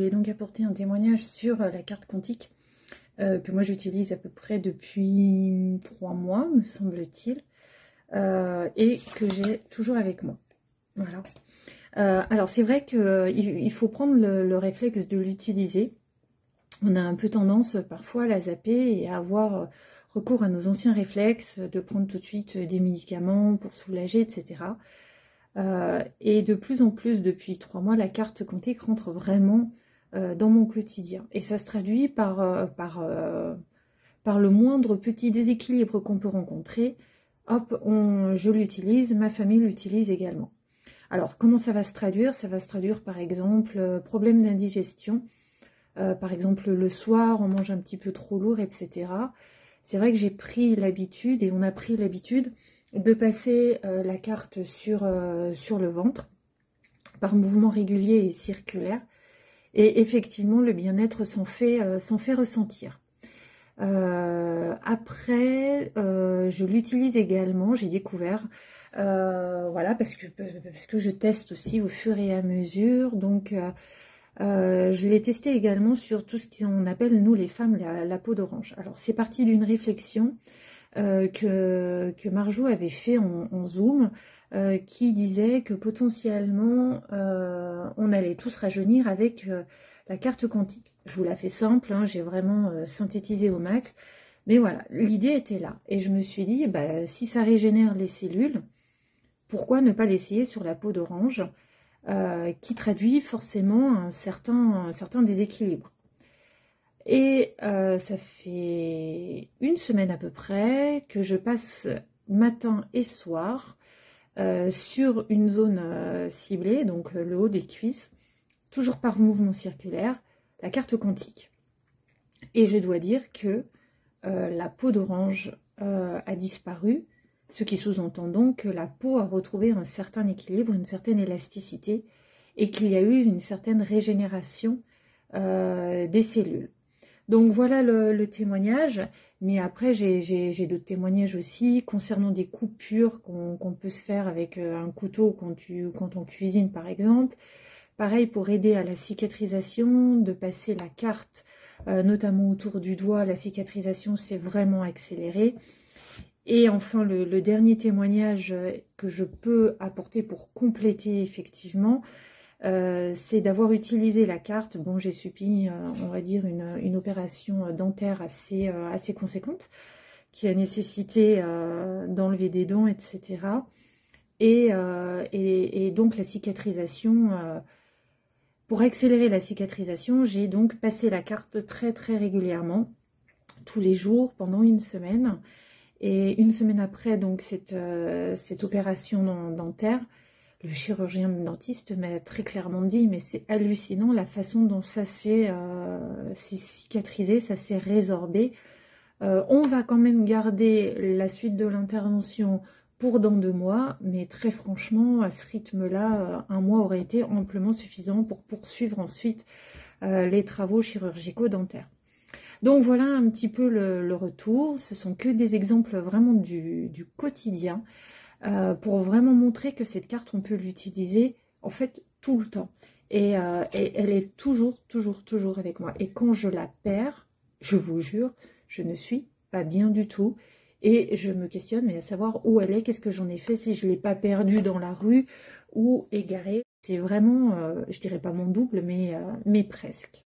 voulais donc apporter un témoignage sur la carte quantique que moi j'utilise à peu près depuis 3 mois, me semble-t-il, et que j'ai toujours avec moi. Voilà. Alors c'est vrai qu'il faut prendre le réflexe de l'utiliser. On a un peu tendance parfois à la zapper et à avoir recours à nos anciens réflexes, de prendre tout de suite des médicaments pour soulager, etc. Et de plus en plus, depuis 3 mois, la carte quantique rentre vraiment dans mon quotidien. Et ça se traduit par le moindre petit déséquilibre qu'on peut rencontrer. Hop, je l'utilise, ma famille l'utilise également. Alors, comment ça va se traduire? Ça va se traduire, par exemple, problème d'indigestion. Par exemple, le soir, on mange un petit peu trop lourd, etc. C'est vrai que j'ai pris l'habitude, et on a pris l'habitude, de passer la carte sur le ventre, par mouvement régulier et circulaire. Et effectivement, le bien-être s'en fait ressentir. Après, je l'utilise également, j'ai découvert, voilà, parce que je teste aussi au fur et à mesure. Donc, je l'ai testé également sur tout ce qu'on appelle, nous les femmes, la peau d'orange. Alors, c'est parti d'une réflexion que Marjo avait fait en Zoom, qui disait que potentiellement on allait tous rajeunir avec la carte quantique. Je vous la fais simple, hein, j'ai vraiment synthétisé au max, mais voilà, l'idée était là. Et je me suis dit, bah, si ça régénère les cellules, pourquoi ne pas l'essayer sur la peau d'orange, qui traduit forcément un certain déséquilibre. Et ça fait une semaine à peu près que je passe matin et soir sur une zone ciblée, donc le haut des cuisses, toujours par mouvement circulaire, la carte quantique. Et je dois dire que la peau d'orange a disparu, ce qui sous-entend donc que la peau a retrouvé un certain équilibre, une certaine élasticité, et qu'il y a eu une certaine régénération des cellules. Donc voilà le témoignage, mais après j'ai d'autres témoignages aussi concernant des coupures qu'on peut se faire avec un couteau quand on cuisine par exemple. Pareil pour aider à la cicatrisation, de passer la carte notamment autour du doigt, la cicatrisation s'est vraiment accélérée. Et enfin le dernier témoignage que je peux apporter pour compléter effectivement, c'est d'avoir utilisé la carte. Bon, j'ai subi, on va dire, une opération dentaire assez conséquente, qui a nécessité d'enlever des dents, etc. Et donc la cicatrisation, pour accélérer la cicatrisation, j'ai donc passé la carte très très régulièrement, tous les jours, pendant une semaine. Et une semaine après donc cette opération dentaire, le chirurgien dentiste m'a très clairement dit, mais c'est hallucinant la façon dont ça s'est cicatrisé, ça s'est résorbé. On va quand même garder la suite de l'intervention pour dans 2 mois, mais très franchement, à ce rythme-là, 1 mois aurait été amplement suffisant pour poursuivre ensuite les travaux chirurgicaux dentaires. Donc voilà un petit peu le retour. Ce sont que des exemples vraiment du quotidien, pour vraiment montrer que cette carte, on peut l'utiliser en fait tout le temps. Et elle est toujours avec moi. Et quand je la perds, je vous jure, je ne suis pas bien du tout. Et je me questionne, mais à savoir où elle est, qu'est-ce que j'en ai fait, si je ne l'ai pas perdue dans la rue ou égarée. C'est vraiment, je dirais pas mon double, mais presque.